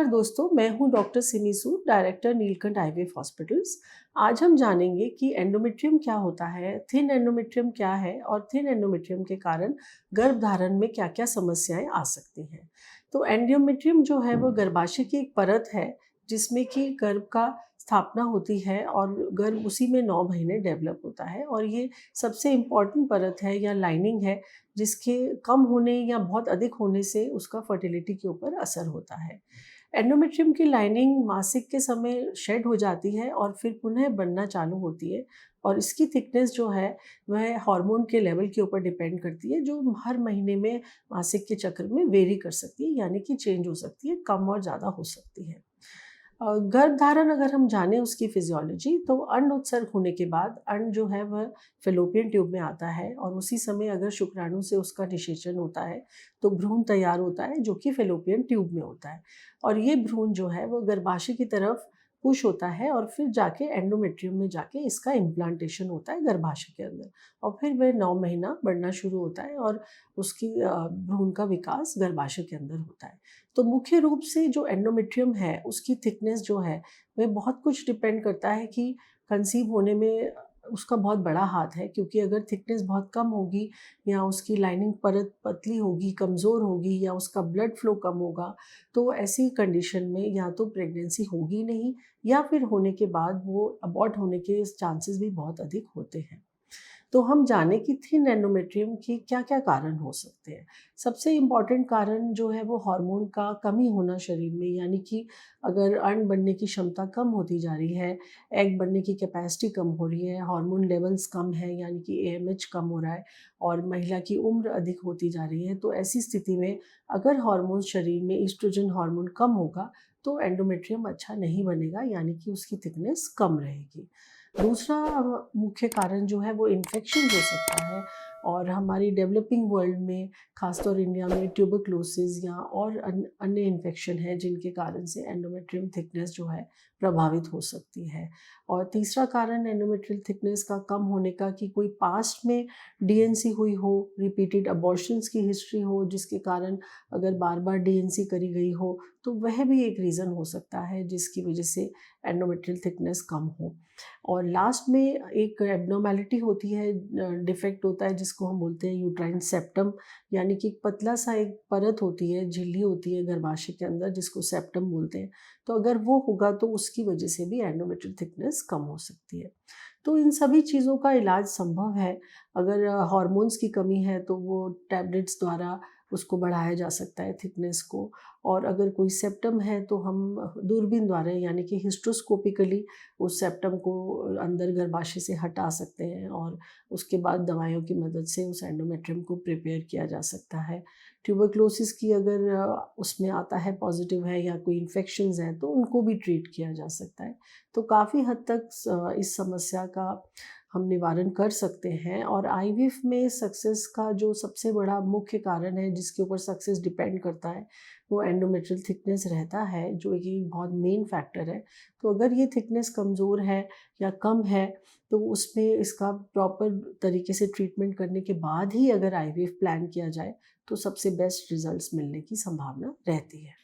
नमस्कार दोस्तों, मैं हूं डॉक्टर सिमी सूद, डायरेक्टर नीलकंठ आईवीएफ हॉस्पिटल्स। आज हम जानेंगे कि एंडोमेट्रियम क्या होता है, थिन एंडोमेट्रियम क्या है और थिन एंडोमेट्रियम के कारण गर्भधारण में क्या-क्या समस्याएं आ सकती हैं। तो एंडोमेट्रियम जो है वो गर्भाशय की एक परत है जिसमें कि गर्भ का स्थापना होती है और गर्भ उसी में 9 महीने डेवलप होता है और ये सबसे इम्पॉर्टेंट परत है या लाइनिंग है जिसके कम होने या बहुत अधिक होने से उसका फर्टिलिटी के ऊपर असर होता है। एंडोमेट्रियम की लाइनिंग मासिक के समय शेड हो जाती है और फिर पुनः बनना चालू होती है और इसकी थिकनेस जो है वह हार्मोन के लेवल के ऊपर डिपेंड करती है, जो हर महीने में मासिक के चक्र में वेरी कर सकती है, यानी कि चेंज हो सकती है, कम और ज़्यादा हो सकती है। गर्भधारण अगर हम जानें उसकी फिजियोलॉजी, तो अंड उत्सर्ग होने के बाद अंड जो है वह फेलोपियन ट्यूब में आता है और उसी समय अगर शुक्राणु से उसका निषेचन होता है तो भ्रूण तैयार होता है जो कि फेलोपियन ट्यूब में होता है और ये भ्रूण जो है वो गर्भाशय की तरफ पुश होता है और फिर जाके एंडोमेट्रियम में जाके इसका इम्प्लांटेशन होता है गर्भाशय के अंदर और फिर वह 9 महीना बढ़ना शुरू होता है और उसकी भ्रूण का विकास गर्भाशय के अंदर होता है। तो मुख्य रूप से जो एंडोमेट्रियम है उसकी थिकनेस जो है वह बहुत कुछ डिपेंड करता है कि कंसीव होने में उसका बहुत बड़ा हाथ है, क्योंकि अगर थिकनेस बहुत कम होगी या उसकी लाइनिंग परत पतली होगी, कमज़ोर होगी या उसका ब्लड फ्लो कम होगा तो ऐसी कंडीशन में या तो प्रेगनेंसी होगी नहीं या फिर होने के बाद वो अबॉर्ट होने के चांसेस भी बहुत अधिक होते हैं। तो हम जाने कि थिन एंडोमेट्रियम के क्या-क्या कारण हो सकते हैं। सबसे इम्पॉर्टेंट कारण जो है वो हार्मोन का कमी होना शरीर में, यानी कि अगर अंड बनने की क्षमता कम होती जा रही है, एग बनने की कैपेसिटी कम हो रही है, हार्मोन लेवल्स कम है यानी कि एएमएच कम हो रहा है और महिला की उम्र अधिक होती जा रही है, तो ऐसी स्थिति में अगर हार्मोन शरीर में ईस्ट्रोजन हार्मोन कम होगा तो एंडोमेट्रियम अच्छा नहीं बनेगा, यानी कि उसकी थिकनेस कम रहेगी। दूसरा मुख्य कारण जो है वो इन्फेक्शन हो सकता है और हमारी डेवलपिंग वर्ल्ड में खासतौर इंडिया में ट्यूबरक्लोसिस या और अन्य इन्फेक्शन है जिनके कारण से एंडोमेट्रियम थिकनेस जो है प्रभावित हो सकती है। और तीसरा कारण एंडोमेट्रियल थिकनेस का कम होने का कि कोई पास्ट में डीएनसी हुई हो, रिपीटेड अबॉर्शंस की हिस्ट्री हो जिसके कारण अगर बार बार डीएनसी करी गई हो तो वह भी एक रीज़न हो सकता है जिसकी वजह से एंडोमेट्रियल थिकनेस कम हो। और लास्ट में एक एब्नॉर्मेलिटी होती है, डिफेक्ट होता है जिसको हम बोलते हैं यूट्राइन सेप्टम, यानी कि एक पतला सा एक परत होती है, झिल्ली होती है गर्भाशय के अंदर जिसको सेप्टम बोलते हैं। तो अगर वो होगा तो उसकी वजह से भी एंडोमेट्रियल थिकनेस कम हो सकती है। तो इन सभी चीज़ों का इलाज संभव है। अगर हार्मोन्स की कमी है तो वो टैबलेट्स द्वारा उसको बढ़ाया जा सकता है थिकनेस को, और अगर कोई सेप्टम है तो हम दूरबीन द्वारा यानी कि हिस्ट्रोस्कोपिकली उस सेप्टम को अंदर गर्भाशय से हटा सकते हैं और उसके बाद दवाइयों की मदद से उस एंडोमेट्रियम को प्रिपेयर किया जा सकता है। ट्यूबरक्लोसिस की अगर उसमें आता है पॉजिटिव है या कोई इन्फेक्शंस हैं तो उनको भी ट्रीट किया जा सकता है। तो काफ़ी हद तक इस समस्या का हम निवारण कर सकते हैं और आईवीएफ में सक्सेस का जो सबसे बड़ा मुख्य कारण है जिसके ऊपर सक्सेस डिपेंड करता है वो एंडोमेट्रियल थिकनेस रहता है, जो कि बहुत मेन फैक्टर है। तो अगर ये थिकनेस कमज़ोर है या कम है तो उसमें इसका प्रॉपर तरीके से ट्रीटमेंट करने के बाद ही अगर आईवीएफ प्लान किया जाए तो सबसे बेस्ट रिजल्ट्स मिलने की संभावना रहती है।